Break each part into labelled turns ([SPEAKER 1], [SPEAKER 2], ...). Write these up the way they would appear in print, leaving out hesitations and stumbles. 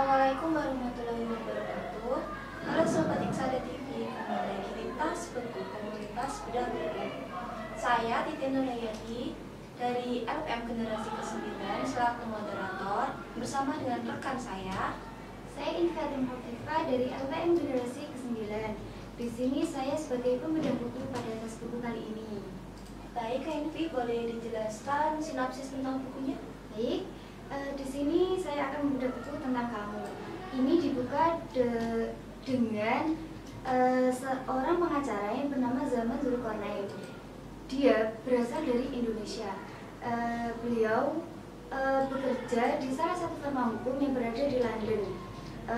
[SPEAKER 1] Assalamualaikum warahmatullahi wabarakatuh. Halo Sobat Iksada TV, kembali lagi di Tas Buku Komunitas Bedah Buku. Saya Titi Nurayati dari LPM Generasi ke-9 selaku moderator bersama dengan rekan saya
[SPEAKER 2] Infatim Hotifah dari LPM Generasi ke-9. Di sini saya sebagai pembedah buku pada tas buku kali ini.
[SPEAKER 1] Baik, Kak Infi, boleh dijelaskan sinopsis tentang bukunya?
[SPEAKER 2] Baik, di sini saya akan membedah buku tentang kamu. Ini dibuka dengan seorang pengacara yang bernama Zaman Zulkarnain. Dia berasal dari Indonesia. Beliau bekerja di salah satu firma hukum yang berada di London.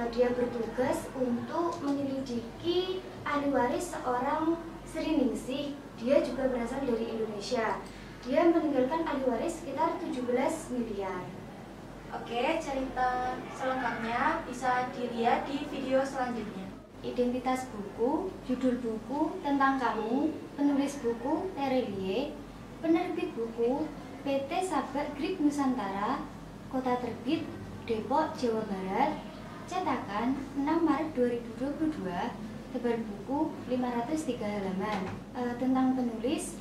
[SPEAKER 2] Dia bertugas untuk menyelidiki ahli waris seorang Sri Ningsih. Dia juga berasal dari Indonesia. Dia meninggalkan ahli waris sekitar 17 miliar.
[SPEAKER 1] Oke, cerita selengkapnya bisa dilihat di video selanjutnya.
[SPEAKER 2] Identitas buku, judul buku, tentang kamu, penulis buku, Terelie, penerbit buku, PT Sabar Grip Nusantara, kota terbit, Depok, Jawa Barat, cetakan 6 Maret 2022, tebal buku 503 halaman. Tentang penulis,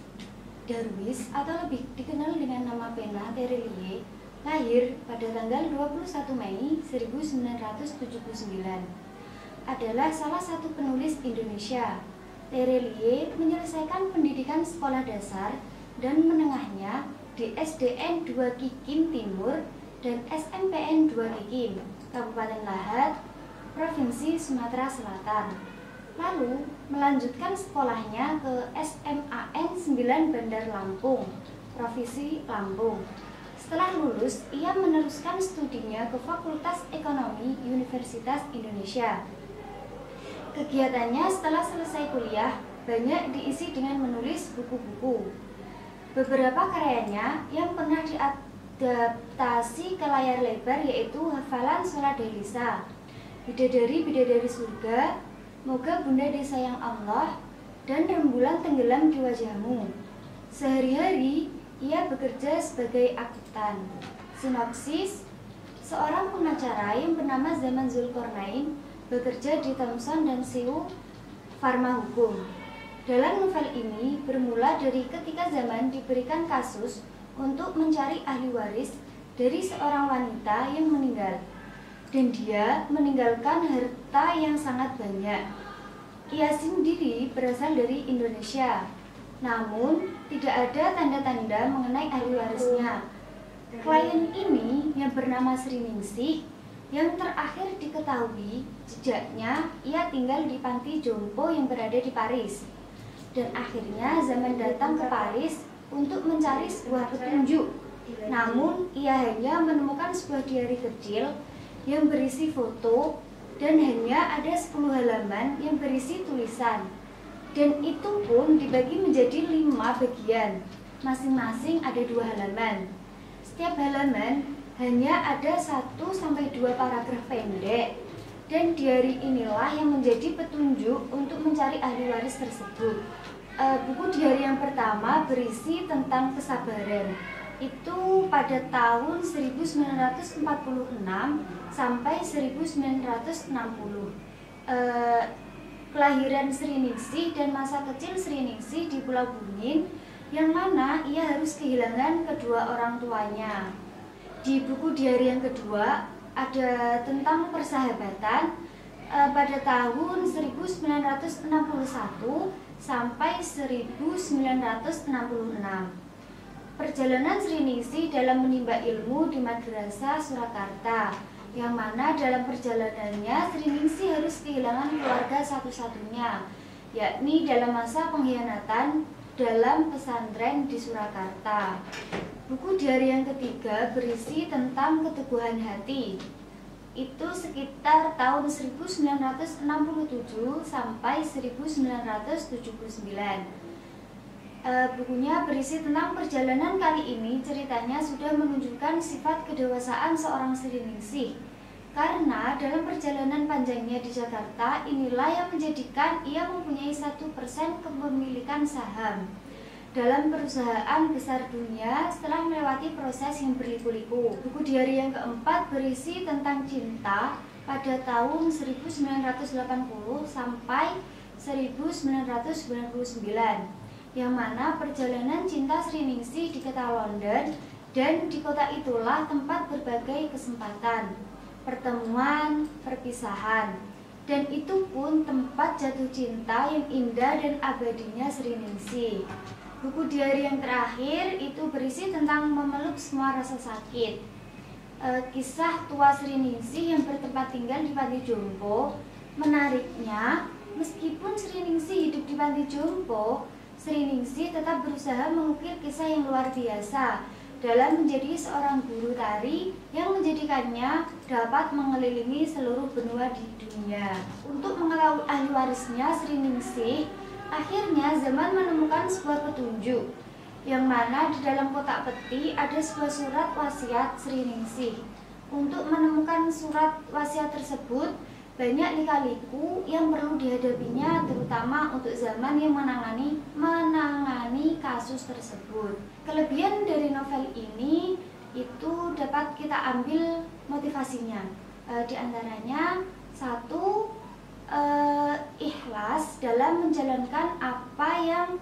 [SPEAKER 2] Darwis atau lebih dikenal dengan nama pena Terelie, lahir pada tanggal 21 Mei 1979. Adalah salah satu penulis Indonesia. Terelie menyelesaikan pendidikan sekolah dasar dan menengahnya di SDN 2 Kikim Timur dan SMPN 2 Kikim, Kabupaten Lahat, Provinsi Sumatera Selatan. Lalu melanjutkan sekolahnya ke SMAN 9 Bandar Lampung, Provinsi Lampung. Setelah lulus, ia meneruskan studinya ke Fakultas Ekonomi Universitas Indonesia. Kegiatannya setelah selesai kuliah banyak diisi dengan menulis buku-buku. Beberapa karyanya yang pernah diadaptasi ke layar lebar yaitu Hafalan Sholat Delisa, Bidadari-Bidadari Surga, Moga Bunda Disayang Allah, dan Rembulan Tenggelam di Wajahmu. Sehari-hari ia bekerja sebagai akuntan. Sinopsis: seorang pengacara yang bernama Zaman Zulkarnain bekerja di Thomson dan Siu Pharma Hukum. Dalam novel ini bermula dari ketika Zaman diberikan kasus untuk mencari ahli waris dari seorang wanita yang meninggal, dan dia meninggalkan harta yang sangat banyak. Ia sendiri berasal dari Indonesia, namun tidak ada tanda-tanda mengenai ahli warisnya. Klien ini yang bernama Sri Ningsih, yang terakhir diketahui jejaknya ia tinggal di panti jompo yang berada di Paris. Dan akhirnya Zaman datang ke Paris untuk mencari sebuah petunjuk. Namun ia hanya menemukan sebuah diari kecil yang berisi foto dan hanya ada 10 halaman yang berisi tulisan. Dan itu pun dibagi menjadi 5 bagian, masing-masing ada 2 halaman. Setiap halaman hanya ada 1-2 paragraf pendek, dan diari inilah yang menjadi petunjuk untuk mencari ahli waris tersebut. Buku diari yang pertama berisi tentang kesabaran. Itu pada tahun 1946 sampai 1960. Kelahiran Sri Ningsih dan masa kecil Sri Ningsih di Pulau Bungin, yang mana ia harus kehilangan kedua orang tuanya. Di buku diari yang kedua ada tentang persahabatan pada tahun 1961 sampai 1966. Perjalanan Sri Ningsih dalam menimba ilmu di Madrasah Surakarta, yang mana dalam perjalanannya Sri Ningsih harus kehilangan keluarga satu-satunya, yakni dalam masa pengkhianatan dalam pesantren di Surakarta. Buku diari yang ketiga berisi tentang keteguhan hati. Itu sekitar tahun 1967 sampai 1979. Bukunya berisi tentang perjalanan kali ini. Ceritanya sudah menunjukkan sifat kedewasaan seorang Sri Ningsih, karena dalam perjalanan panjangnya di Jakarta inilah yang menjadikan ia mempunyai 1% kepemilikan saham dalam perusahaan besar dunia setelah melewati proses yang berliku-liku. Buku diari yang keempat berisi tentang cinta pada tahun 1980 sampai 1999, yang mana perjalanan cinta Sriningsih di kota London, dan di kota itulah tempat berbagai kesempatan, pertemuan, perpisahan, dan itu pun tempat jatuh cinta yang indah dan abadinya Sriningsih. Buku diari yang terakhir itu berisi tentang memeluk semua rasa sakit. Kisah tua Sriningsih yang bertempat tinggal di Panti Jompo. Menariknya, meskipun Sriningsih hidup di Panti Jompo, Sriningsih tetap berusaha mengukir kisah yang luar biasa dalam menjadi seorang guru tari yang menjadikannya dapat mengelilingi seluruh benua di dunia. Untuk mengetahui ahli warisnya Sriningsih, akhirnya zaman menemukan sebuah petunjuk, yang mana di dalam kotak peti ada sebuah surat wasiat Sriningsih. Untuk menemukan surat wasiat tersebut, banyak lika-liku yang perlu dihadapinya, terutama untuk zaman yang menangani kasus tersebut. Kelebihan dari novel ini itu dapat kita ambil motivasinya. Di antaranya, satu, ikhlas dalam menjalankan apa yang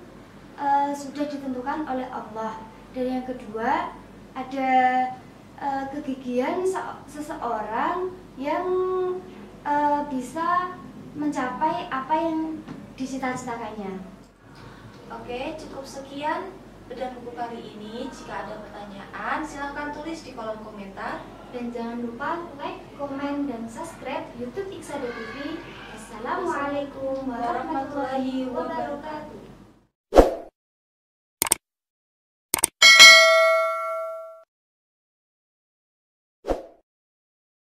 [SPEAKER 2] sudah ditentukan oleh Allah. Dan yang kedua, ada kegigihan seseorang yang bisa mencapai apa yang dicita-citakannya.
[SPEAKER 1] Oke, cukup sekian bedah buku kali ini. Jika ada pertanyaan, silahkan tulis di kolom komentar.
[SPEAKER 2] Dan jangan lupa like, komen, dan subscribe YouTube Iksada TV. Assalamualaikum warahmatullahi wabarakatuh.